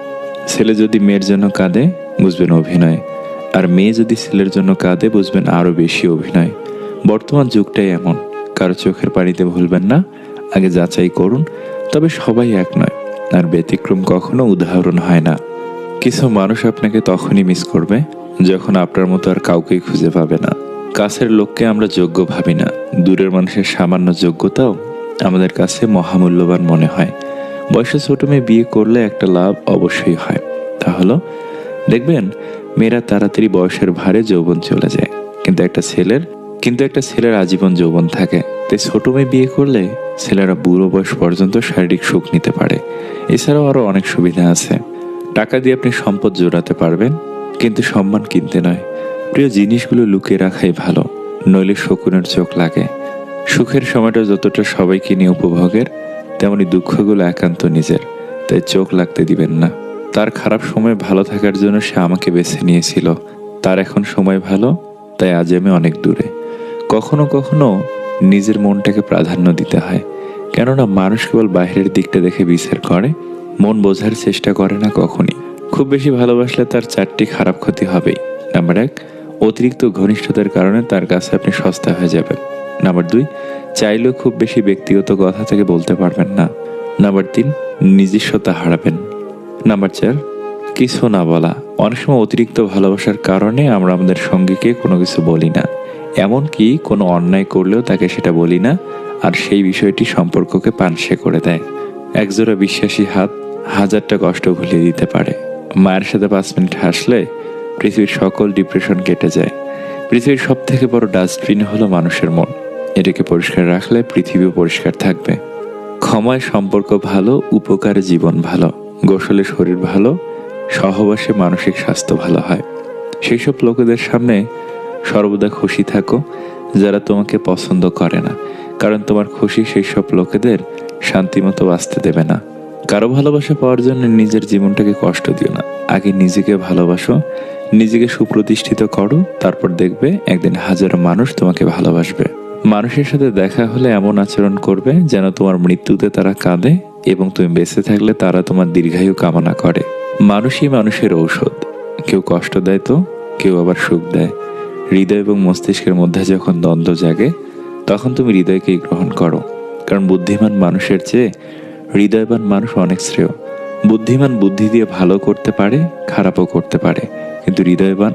ছেলে যদি মেয়ের জন্য কাঁদে বুঝবেন অভিনয়, আর মেয়ে যদি ছেলের জন্য কাঁদে বুঝবেন আরো বেশি অভিনয়। বর্তমান যুগটাই এমন, কারো চোখের পানিতে ভুলবেন না, আগে যাচাই করুন। তবে সবাই এক নয়, আর ব্যতিক্রম কখনো উদাহরণ হয় না। কিছু মানুষ আপনাকে তখনই মিস করবে যখন আপনার মতো আর কাউকেই খুঁজে পাবে না। কাছের লোককে আমরা যোগ্য ভাবি না, দূরের মানুষের সামান্য যোগ্যতাও আমাদের কাছে মহামূল্যবান মনে হয়। বয়সে ছোট মেয়ে বিয়ে করলে একটা লাভ অবশ্যই হয়, তা হলো দেখবেন মেয়েরা তাড়াতাড়ি বয়সের ভারে যৌবন চলে যায়, কিন্তু একটা ছেলের আজীবন যৌবন থাকে। তাই ছোট মেয়ে বিয়ে করলে ছেলেরা বুড়ো বয়স পর্যন্ত শারীরিক সুখ নিতে পারে। এছাড়াও আরো অনেক সুবিধা আছে। টাকা দিয়ে আপনি সম্পদ জোড়াতে পারবেন, কিন্তু সম্মান কিনতে নয়। প্রিয় জিনিসগুলো লুকিয়ে রাখাই ভালো, নইলে শকুনের চোখ লাগে। সুখের সময়টা যতটা সবাইকে নিয়ে উপভোগের, তেমনি দুঃখগুলো একান্ত নিজের, তাই চোখ লাগতে দিবেন না। তার খারাপ সময় ভালো থাকার জন্য সে আমাকে বেছে নিয়েছিল, তার এখন সময় ভালো, তাই আজ আমি অনেক দূরে। কখনো কখনো নিজের মনটাকে প্রাধান্য দিতে হয়, কেননা মানুষ কেবল বাইরের দিকটা দেখে বিচার করে, মন বোঝার চেষ্টা করে না কখনই। খুব বেশি ভালোবাসলে তার 4টি খারাপ ক্ষতি হবেই। নাম্বার 1, অতিরিক্ত ঘনিষ্ঠতার কারণে তার কাছে আপনি সস্তা হয়ে যাবেন। নাম্বার 2, চাইলেও খুব বেশি ব্যক্তিগত কথা থেকে বলতে পারবেন না। নাম্বার 3, নিজস্বতা হারাবেন। নাম্বার 4, কিছু না বলা। অনেক সময় অতিরিক্ত ভালোবাসার কারণে আমরা আমাদের সঙ্গীকে কোনো কিছু বলি না, এমনকি কোনো অন্যায় করলেও তাকে সেটা বলি না, আর সেই বিষয়টি সম্পর্ককে পানসে করে দেয়। একজোড়া বিশ্বাসী হাত হাজারটা কষ্ট ভুলিয়ে দিতে পারে। মায়ের সাথে 5 মিনিট হাসলে পৃথিবীর সকল ডিপ্রেশন কেটে যায়। পৃথিবীর সব থেকে বড় ডাস্টবিন হলো মানুষের মন। এটাকে পরিষ্কার রাখলে পৃথিবীও পরিষ্কার থাকবে। ক্ষমায় সম্পর্ক ভালো, উপকারে জীবন ভালো, গোসলে শরীর ভালো, সহবাসে মানসিক স্বাস্থ্য ভালো হয়। সেই সব লোকেদের সামনে সর্বদা খুশি থাকো যারা তোমাকে পছন্দ করে না, কারণ তোমার খুশি সেই সব লোকেদের শান্তিমতো বাঁচতে দেবে না। কারো ভালোবাসা পাওয়ার জন্য নিজের জীবনটাকে কষ্ট দিও না। আগে নিজেকে ভালোবাসো, নিজেকে সুপ্রতিষ্ঠিত করো, তারপর দেখবে একদিন হাজারো মানুষ তোমাকে ভালোবাসবে। মানুষের সাথে দেখা হলে এমন আচরণ করবে যেন তোমার মৃত্যুতে তারা কাঁদে এবং তুমি বেঁচে থাকলে তারা তোমার দীর্ঘায়ু কামনা করে। মানুষই মানুষের ঔষধ। কেউ কষ্ট দেয় তো কেউ আবার সুখ দেয়। হৃদয় এবং মস্তিষ্কের মধ্যে যখন দ্বন্দ্ব জাগে তখন তুমি হৃদয়কেই গ্রহণ করো, কারণ বুদ্ধিমান মানুষের চেয়ে হৃদয়বান মানুষ অনেক শ্রেয়। বুদ্ধিমান বুদ্ধি দিয়ে ভালো করতে পারে, খারাপও করতে পারে, কিন্তু হৃদয়বান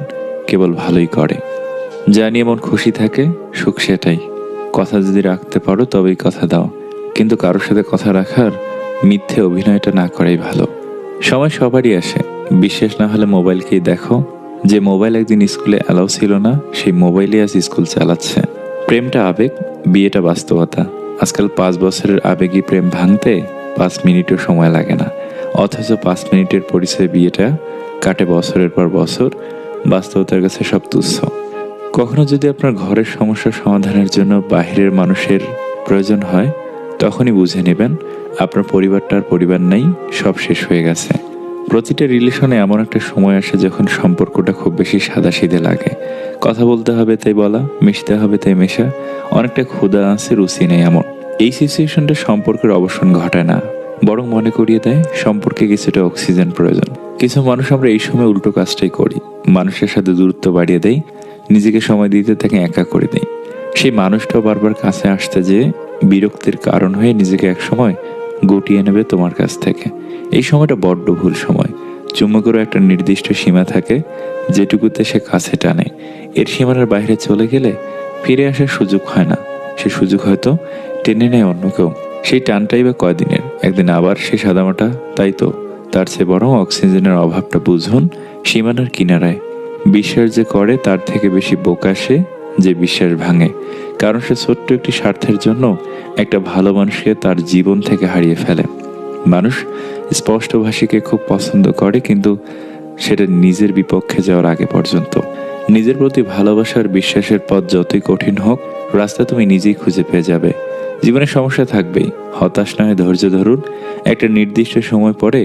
কেবল ভালোই করে। যা নিয়ে মন খুশি থাকে সুখ সেটাই। কথা যদি রাখতে পারো তবেই কথা দাও, কিন্তু কারোর সাথে কথা রাখার মিথ্যে অভিনয়টা না করাই ভালো। সময় সবারই আসে। বিশ্বাস না হলে মোবাইলকেই দেখো। যে মোবাইল একদিন স্কুলে অ্যালাউ ছিল না, সেই মোবাইলে আজ স্কুল চালাচ্ছে। প্রেমটা আবেগ, বিয়েটা বাস্তবতা। আজকাল 5 বছরের আবেগী প্রেম ভাঙতে 5 মিনিটও সময় লাগে না, অথচ 5 মিনিটের পরিচয় বিয়েটা কাটে বছরের পর বছর। বাস্তবতার কাছে সব তুচ্ছ। কখনো যদি আপনার ঘরের সমস্যা সমাধানের জন্য বাহিরের মানুষের প্রয়োজন হয়, তখনই বুঝে নেবেন আপনার পরিবারটার পরিবার নেই, সব শেষ হয়ে গেছে। প্রতিটা রিলেশনে এমন একটা সময় আসে যখন সম্পর্কটা খুব বেশি সাদাসিধে লাগে। কথা বলতে হবে তাই বলা, মিশতে হবে তাই মেশা, অনেকটা ক্ষুধা আছে রুচি নেই এমন। এই সিচুয়েশনটা সম্পর্কের অবসান ঘটায় না, বরং মনে করিয়ে দেয় সম্পর্কে কিছুটা অক্সিজেন প্রয়োজন। কিছু মানুষ আমরা এই সময় উল্টো কাজটাই করি। মানুষের সাথে দূরত্ব বাড়িয়ে দেয়, নিজেকে সময় দিতে তাকে একা করে দেয়। সেই মানুষটাও বারবার কাছে আসতে যেয়ে বিরক্তির কারণ হয়ে নিজেকে একসময় গুটিয়ে নেবে তোমার কাছ থেকে। এই সময়টা বড্ড ভুল সময়। চুম্বকেরও একটা নির্দিষ্ট সীমা থাকে যেটুকুতে সে কাছে টানে। এর সীমানার বাইরে চলে গেলে ফিরে আসার সুযোগ হয় না। সে সুযোগ হয়তো টেনে নেয় অন্য কেউ। সেই টানটাই বা কয়দিনের, একদিন আবার সে সাদামাটা। তাই তো তার চেয়ে বরং অক্সিজেনের অভাবটা বুঝুন সীমানার কিনারায়। বিশ্বাস যে করে তার থেকে বেশি বোকা সে যে বিশ্বাস ভাঙে, কারণ সে ছোট্ট একটি স্বার্থের জন্য একটা ভালো মানুষকে তার জীবন থেকে হারিয়ে ফেলে। মানুষ স্পষ্টভাষীকে খুব পছন্দ করে, কিন্তু সেটা নিজের বিপক্ষে যাওয়ার আগে পর্যন্ত। নিজের প্রতি ভালোবাসার বিশ্বাসের পথ যতই কঠিন হোক, রাস্তা তুমি নিজেই খুঁজে পেয়ে যাবে। জীবনে সমস্যা থাকবেই, হতাশ নয়, ধৈর্য ধরুন। একটা নির্দিষ্ট সময় পরে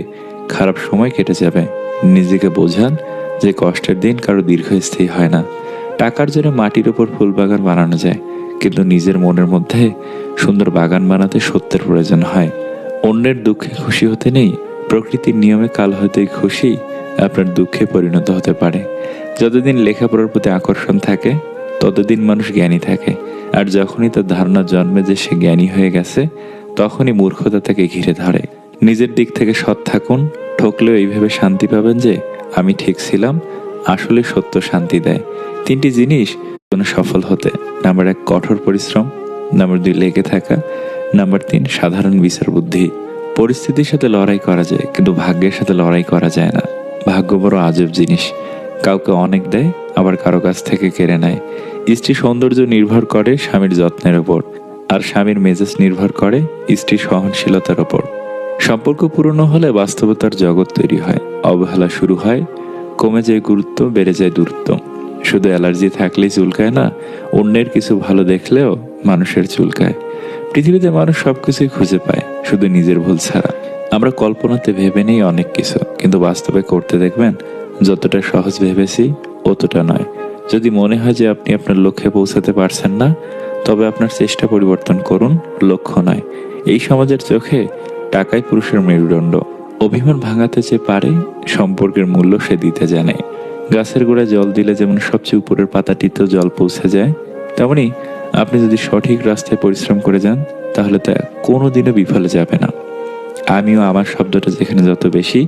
খারাপ সময় কেটে যাবে। নিজেকে বোঝান যে কষ্টের দিন কারো দীর্ঘস্থায়ী হয় না। টাকার জন্য মাটির উপর ফুল বাগান বানানো যায়, কিন্তু নিজের মনের মধ্যে সুন্দর বাগান বানাতে সত্যের প্রয়োজন হয়। অন্যের দুঃখে খুশি হতে নেই, প্রকৃতির নিয়মে কাল হয়তোই খুশি আপনার দুঃখে পরিণত হতে পারে। যতদিন লেখাপড়ার প্রতি আকর্ষণ থাকে ততদিন মানুষ জ্ঞানী থাকে, আর যখনই তার ধারণা জন্মে যে সে জ্ঞানী হয়ে গেছে, তখনই মূর্খতা তাকে ঘিরে ধরে। নিজের দিক থেকে সৎ থাকুন। ঠকলেও এইভাবে শান্তি পাবেন যে আমি ঠিক ছিলাম। আসলে সত্য শান্তি দেয়। 3টি জিনিস কোনো সফল হতে: নাম্বার 1 কঠোর পরিশ্রম, নাম্বার 2 লেগে থাকা, নাম্বার 3 সাধারণ বিচার বুদ্ধি। পরিস্থিতির সাথে লড়াই করা যায়, কিন্তু ভাগ্যের সাথে লড়াই করা যায় না। ভাগ্য বড় আজব জিনিস, কাউকে অনেক দেয় আবার কারো কাছ থেকে কেড়ে নেয়। স্ত্রীর সৌন্দর্য নির্ভর করে স্বামীর যত্নের ওপর, আর স্বামীর মেজাজ নির্ভর করে স্ত্রীর সহনশীলতার ওপর। সম্পর্ক পুরনো হলে বাস্তবতার জগৎ তৈরি হয়। অবহেলা শুরু হয়, কমে যায় গুরুত্ব, বেড়ে যায় দূরত্ব। শুধু অ্যালার্জি থাকলেই চুলকায় না, অন্যের কিছু ভালো দেখলেও মানুষের চুলকায়। পৃথিবীতে মানুষ সবকিছুই খুঁজে পায়, শুধু নিজের ভুল ছাড়া। আমরা কল্পনাতে ভেবে নেই অনেক কিছু, কিন্তু বাস্তবে করতে দেখবেন যতটা সহজ ভেবেছি অতটা নয়। যদি মনে হয় যে আপনি আপনার লক্ষ্যে পৌঁছাতে পারছেন না, তবে আপনার চেষ্টা পরিবর্তন করুন, লক্ষ্য নয়। এই সমাজের চোখে টাকাই পুরুষের মেরুদণ্ড। অভিমান ভাঙাতে যে পারে সম্পর্কের মূল্য সে দিতে জানে। গাছের গোড়ায় জল দিলে যেমন সবচেয়ে উপরের পাতাটিতেও জল পৌঁছে যায়, তেমনি আপনি যদি সঠিক রাস্তায় পরিশ্রম করে যান তাহলে তা কোনোদিনও বিফলে যাবে না। আমিও আমার শব্দটা যেখানে যত বেশি,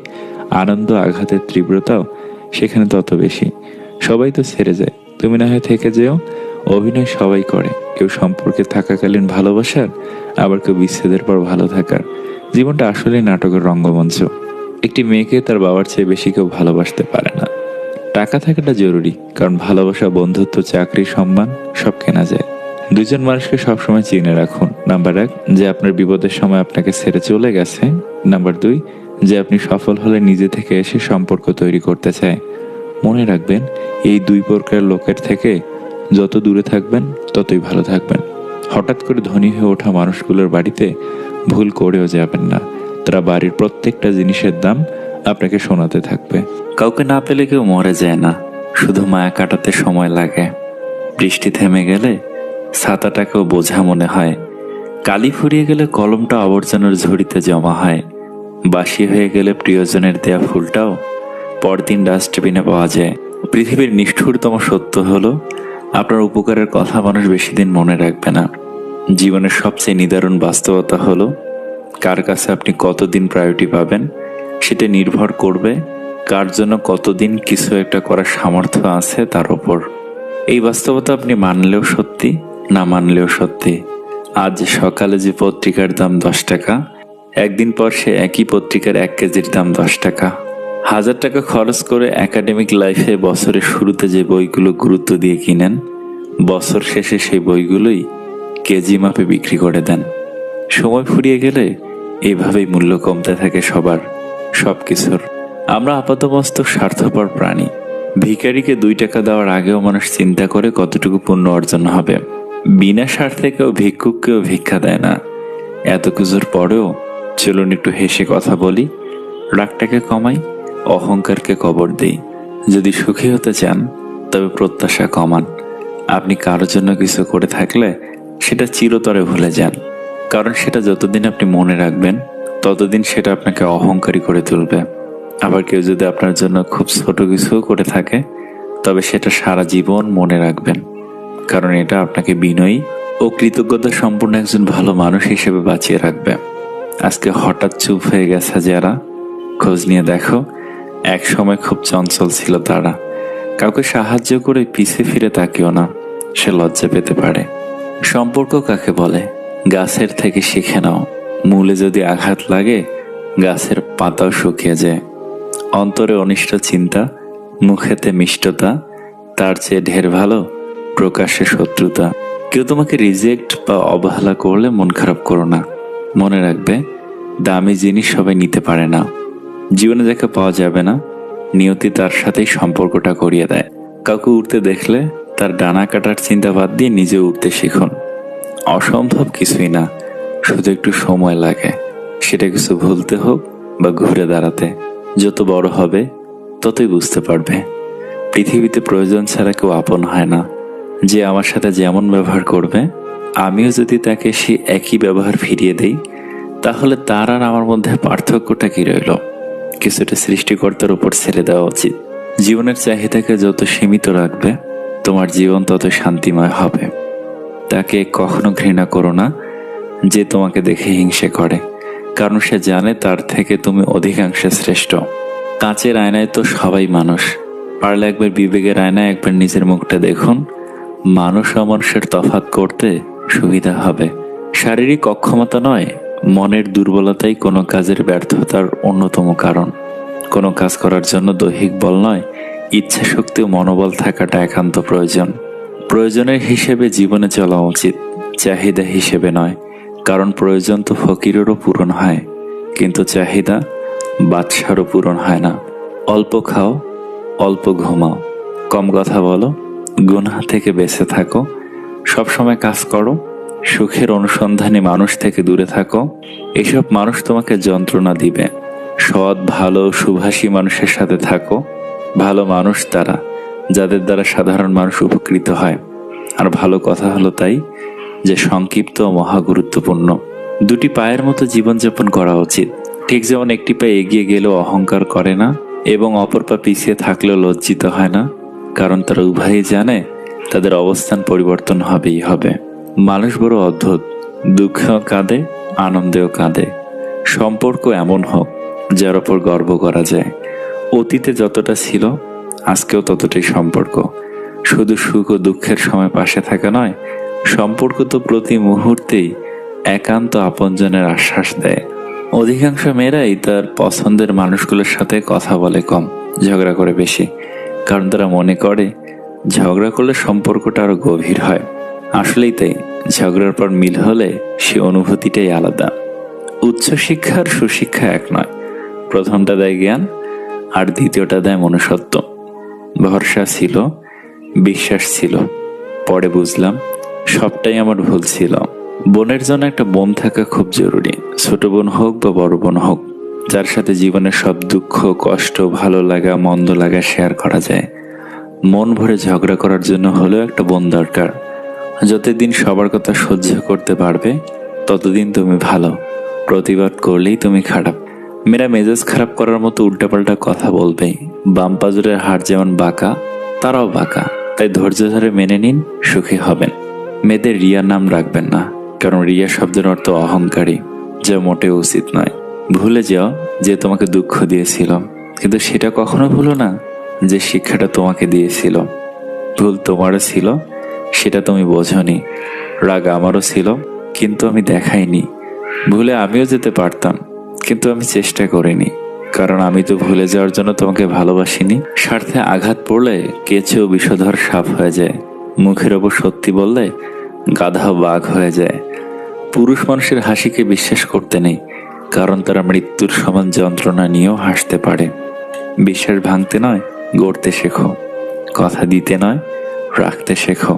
আনন্দ আঘাতের তীব্রতাও সেখানে তত বেশি। সবাই তো ছেড়ে যায়, তুমি না হয় থেকে যেও। অভিনয় সবাই করে, কেউ সম্পর্কে থাকাকালীন ভালোবাসার, আবার কেউ বিচ্ছেদের পর ভালো থাকার। জীবনটা আসলেই নাটকের রঙ্গমঞ্চ। একটি মেয়েকে তার বাবার চেয়ে বেশি কেউ ভালোবাসতে পারে না। টাকা থাকাটা জরুরি, কারণ ভালোবাসা, বন্ধুত্ব, চাকরি, সম্মান সব কেনা যায়। দুজন মানুষকে সবসময় চিনে রাখুন। নাম্বার 1, যে আপনার বিপদের সময় আপনাকে ছেড়ে চলে গেছে। নাম্বার 2, যে আপনি সফল হলে নিজে থেকে এসে সম্পর্ক তৈরি করতে চায়। মনে রাখবেন, এই 2 প্রকার লোকের থেকে যত দূরে থাকবেন ততই ভালো থাকবেন। হঠাৎ করে ধনী হয়ে ওঠা মানুষগুলোর বাড়িতে ভুল করেও যাবেন না। তারা বাড়ির প্রত্যেকটা জিনিসের দাম আপনাকে শোনাতে থাকবে। কাউকে না পেলে কেউ মরে যায় না, শুধু মায়া কাটাতে সময় লাগে। বৃষ্টি থেমে গেলে ছাতাটাকেও বোঝা মনে হয়। কালি ফুরিয়ে গেলে কলমটা আবর্জনার ঝুড়িতে জমা হয়। বাসি হয়ে গেলে প্রিয়জনের দেয়া ফুলটাও পরদিন ডাস্টবিনে পাওয়া যায়। পৃথিবীর নিষ্ঠুরতম সত্য হলো, আপনার উপকারের কথা মানুষ বেশি দিন মনে রাখবে না। জীবনের সবচেয়ে নিদারুণ বাস্তবতা হলো, কার কাছে আপনি কতদিন প্রায়োরিটি পাবেন সেটা নির্ভর করবে কার জন্য কতদিন কিছু একটা করার সামর্থ্য আছে তার উপর। এই বাস্তবতা আপনি মানলেও সত্যি, না মানলেও সত্যি। আজ সকালে যে পত্রিকার দাম 10 টাকা, একদিন পর সে একই পত্রিকার 1 কেজির দাম 10 টাকা। 1000 টাকা খরচ করে একাডেমিক লাইফে বছরের শুরুতে যে বইগুলো গুরুত্ব দিয়ে কিনেন, বছর শেষে সেই বইগুলোই কেজি মাপে বিক্রি করে দেন। সময় ফুরিয়ে গেলে এইভাবেই মূল্য কমতে থাকে সবার, সবকিছুর। আমরা আপাতমস্তক স্বার্থপর প্রাণী। ভিখারিকে 2 টাকা দেওয়ার আগেও মানুষ চিন্তা করে কতটুকু পুণ্য অর্জন হবে। বিনা স্বার্থে কেউ ভিক্ষুককেও ভিক্ষা দেয় না। এত কিছুর পরেও চলুন একটু হেসে কথা বলি, রাগটাকে কমাই, অহংকারকে কবর দেই। যদি সুখী হতে চান তবে প্রত্যাশা কমান। আপনি কারোর জন্য কিছু করে থাকলে সেটা চিরতরে ভুলে যান, কারণ সেটা যতদিন আপনি মনে রাখবেন ততদিন সেটা আপনাকে অহংকারী করে তুলবে। আবার কেউ যদি আপনার জন্য খুব ছোট কিছু করে থাকে তবে সেটা সারা জীবন মনে রাখবেন, কারণ এটা আপনাকে বিনয়ী ও কৃতজ্ঞতা সম্পূর্ণ একজন ভালো মানুষ হিসেবে বাঁচিয়ে রাখবে। আজকে হঠাৎ চুপ হয়ে গেছে যারা, খোঁজ নিয়ে দেখো, এক সময় খুব চঞ্চল ছিল তারা। কাউকে সাহায্য করে পিছে ফিরে তাকিও না, সে লজ্জা পেতে পারে। সম্পর্ক কাকে বলে গাছের থেকে শিখে নাও। মূলে যদি আঘাত লাগে গাছের পাতাও শুকিয়ে যায়। অন্তরে অনিষ্ট চিন্তা, মুখেতে মিষ্টতা, তার চেয়ে ঢের ভালো প্রকাশ্যে শত্রুতা। কেউ তোমাকে রিজেক্ট বা অবহেলা করলে মন খারাপ করো না। মনে রাখবে, দামি জিনিস সবাই নিতে পারে না। জীবনে যাকে পাওয়া যাবে না, নিয়তি তার সাথেই সম্পর্কটা করিয়ে দেয়। কাউকে উঠতে দেখলে তার ডানা কাটার চিন্তা বাদ দিয়ে নিজে উঠতে শিখুন। অসম্ভব কিছুই না, শুধু একটু সময় লাগে। সেটা কিছু ভুলতে হোক বা ঘুরে দাঁড়াতে। যত বড় হবে ততই বুঝতে পারবে, পৃথিবীতে প্রয়োজন ছাড়া কেউ আপন হয় না। যে আমার সাথে যেমন ব্যবহার করবে, আমিও যদি তাকে সে একই ব্যবহার ফিরিয়ে দেই, তাহলে তার আর আমার মধ্যে পার্থক্যটা কি রইল? কিছুটা সৃষ্টিকর্তার উপর ছেড়ে দেওয়া উচিত। জীবনের চাহিদাকে যত সীমিত রাখবে, তোমার জীবন তত শান্তিময় হবে। তাকে কখনো ঘৃণা করো না যে তোমাকে দেখে হিংসে করে, কারণ সে জানে তার থেকে তুমি অধিকাংশে শ্রেষ্ঠ। কাঁচের আয়নায় তো সবাই মানুষ। পারলে একবার বিবেকের আয়নায় একবার নিজের মুখটা দেখুন। মানুষ অমানুষের তফাৎ করতে সুবিধা হবে। শারীরিক অক্ষমতা নয়, মনের দুর্বলতাই কোনো কাজের ব্যর্থতার অন্যতম কারণ। কোনো কাজ করার জন্য দৈহিক বল নয়, ইচ্ছা শক্তি ও মনোবল থাকাটা একান্ত প্রয়োজন। প্রয়োজনের হিসেবে জীবনে চলা উচিত, চাহিদা হিসেবে নয়। কারণ প্রয়োজন তো ফকিরেরও পূরণ হয়, কিন্তু চাহিদা বাদশারও পূরণ হয় না। অল্প খাও, অল্প ঘুমাও, কম কথা বলো, গুনাহ থেকে বেঁচে থাকো, সবসময় কাজ করো, সুখের অনুসন্ধানে মানুষ থেকে দূরে থাকো। এসব মানুষ তোমাকে যন্ত্রণা দিবে। সৎ, ভালো, সুভাষী মানুষের সাথে থাকো। ভালো মানুষ তারা যাদের দ্বারা সাধারণ মানুষ উপকৃত হয়। আর ভালো কথা হলো তাই যে সংক্ষিপ্ত ও মহা গুরুত্বপূর্ণ। 2টি পায়ের মতো জীবনযাপন করা উচিত। ঠিক যেমন একটি পায়ে এগিয়ে গেলেও অহংকার করে না, এবং অপর পা পিছিয়ে থাকলেও লজ্জিত হয় না, কারণ তারা উভয়ই জানে তাদের অবস্থান পরিবর্তন হবেই হবে। মানুষ বড় অদ্ভুত, দুঃখেও কাঁদে, আনন্দেও কাঁদে। সম্পর্ক এমন হোক যার ওপর গর্ব করা যায়। অতীতে যতটা ছিল আজকেও ততটাই সম্পর্ক। শুধু সুখ ও দুঃখের সময় পাশে থাকা নয়, সম্পর্ক তো প্রতি মুহূর্তেই একান্ত আপনজনের আশ্বাস দেয়। অধিকাংশ মেয়েরাই তার পছন্দের মানুষগুলোর সাথে কথা বলে কম, ঝগড়া করে বেশি, কারণ তারা মনে করে ঝগড়া করলে সম্পর্কটা আরো গভীর হয়। আসলেই তাই, ঝগড়ার পর মিল হলে সে অনুভূতিটাই আলাদা। উচ্চ শিক্ষা আর সুশিক্ষা এক নয়। প্রথমটা দেয় জ্ঞান, আর দ্বিতীয়টা দেয় মনুষ্যত্ব। ভরসা ছিল, বিশ্বাস ছিল, পরে বুঝলাম সবটাই আমার ভুল ছিল। বোনের জন্য একটা বোন থাকা খুব জরুরি, ছোট বোন হোক বা বড় বোন হোক, যার সাথে জীবনের সব দুঃখ, কষ্ট, ভালো লাগা, মন্দ লাগা শেয়ার করা যায়। মন ভরে ঝগড়া করার জন্য হলেও একটা বোন দরকার। যতদিন সবার কথা সহ্য করতে পারবে ততদিন তুমি ভালো, প্রতিবাদ করলেই তুমি খারাপ। মেয়েরা মেজাজ খারাপ করার মতো উল্টাপাল্টা কথা বলবেই। বাম পাজরের হাড় যেমন বাঁকা, তারাও বাঁকা। তাই ধৈর্য ধরে মেনে নিন, সুখী হবেন। মেয়েদের রিয়া নাম রাখবেন না, কারণ রিয়া শব্দের অর্থ অহংকারী, যা মোটেও উচিত নয়। ভুলে যাও যে তোমাকে দুঃখ দিয়েছিল, কিন্তু সেটা কখনো ভুলো না যে শিক্ষাটা তোমাকে দিয়েছিল। ভুল তোমারও ছিল, সেটা তুমি বোঝনি। রাগ আমারও ছিল, কিন্তু আমি দেখাইনি। ভুলে আমিও যেতে পারতাম, কিন্তু আমি চেষ্টা করিনি, কারণ আমি তো ভুলে যাওয়ার জন্য তোমাকে ভালোবাসিনি। স্বার্থে আঘাত পড়লে কেঁচেও বিষধর সাপ হয়ে যায়। মুখের ওপর সত্যি বললে গাধাও বাঘ হয়ে যায়। পুরুষ মানুষের হাসিকে বিশ্বাস করতে নেই, কারণ তারা মৃত্যুর সমান যন্ত্রণা নিয়েও হাসতে পারে। বিশ্বাস ভাঙতে নয়, গড়তে শেখো। কথা দিতে নয়, রাখতে শেখো।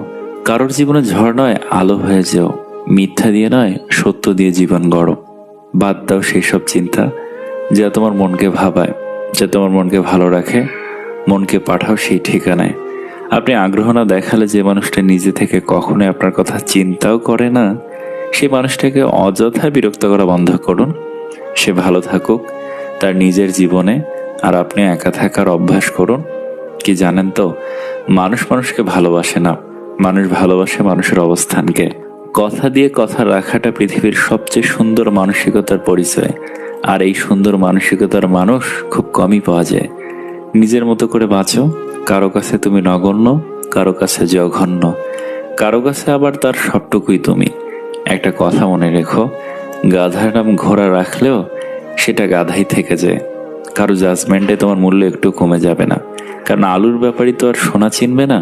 কারোর জীবনে ঝড় নয়, আলো হয়ে যেও। মিথ্যা দিয়ে নয়, সত্য দিয়ে জীবন গড়ো। বাদ দাও সেই সব চিন্তা যা তোমার মনকে ভাবায়, যা তোমার মনকে ভালো রাখে। মনকে পাঠাও সেই ঠিকানায়। আপনি আগ্রহ না দেখালে যে মানুষটা নিজে থেকে কখনোই আপনার কথা চিন্তাও করে না, সেই মানুষটাকে অযথা বিরক্ত করা বন্ধ করুন। সে ভালো থাকুক তার নিজের জীবনে, আর আপনি একা থাকার অভ্যাস করুন। কি জানেন তো, মানুষ মানুষকে ভালোবাসে না, মানুষ ভালোবাসে মানুষের অবস্থানকে। কথা দিয়ে কথা রাখাটা পৃথিবীর সবচেয়ে সুন্দর মানসিকতার পরিচয়, আর এই সুন্দর মানসিকতার মানুষ খুব কমই পাওয়া যায়। নিজের মতো করে বাঁচো। কারো কাছে তুমি নগণ্য, কারো কাছে জঘন্য, কারো কাছে আবার তার সবটুকুই তুমি। একটা কথা মনে রেখো, গাধার নাম ঘোড়া রাখলেও সেটা গাধাই থেকে যায়। কারো জাজমেন্টে তোমার মূল্য একটু কমে যাবে না, কারণ আলুর ব্যাপারই তো আর সোনা চিনবে না।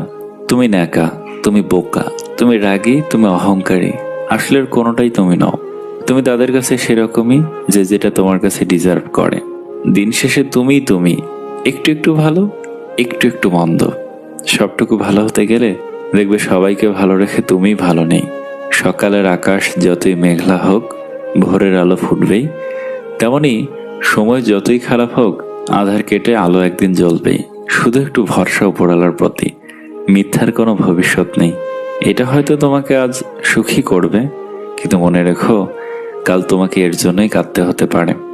তুমি ন্যাকা, তুমি বোকা, তুমি রাগী, তুমি অহংকারী, আসলের কোনোটাই তুমি নও। তুমি তাদের কাছে সেরকমই যে যেটা তোমার কাছে ডিজার্ভ করে। দিন শেষে তুমিই তুমি, একটু একটু ভালো, একটু একটু মন্দ। সবটুকু ভালো হতে গেলে দেখবে সবাইকে ভালো রেখে তুমিই ভালো নেই। সকালের আকাশ যতই মেঘলা হোক, ভোরের আলো ফুটবেই। তেমনি সময় যতই খারাপ হোক, আধার কেটে আলো একদিন জ্বলবেই। শুধু একটু ভরসা উপরওয়ালার প্রতি। মিথ্যার কোনো ভবিষ্যৎ নেই। এটা হয়তো তোমাকে আজ সুখী করবে, কিন্তু মনে রেখো কাল তোমাকে এর জন্যই কাঁদতে হতে পারে।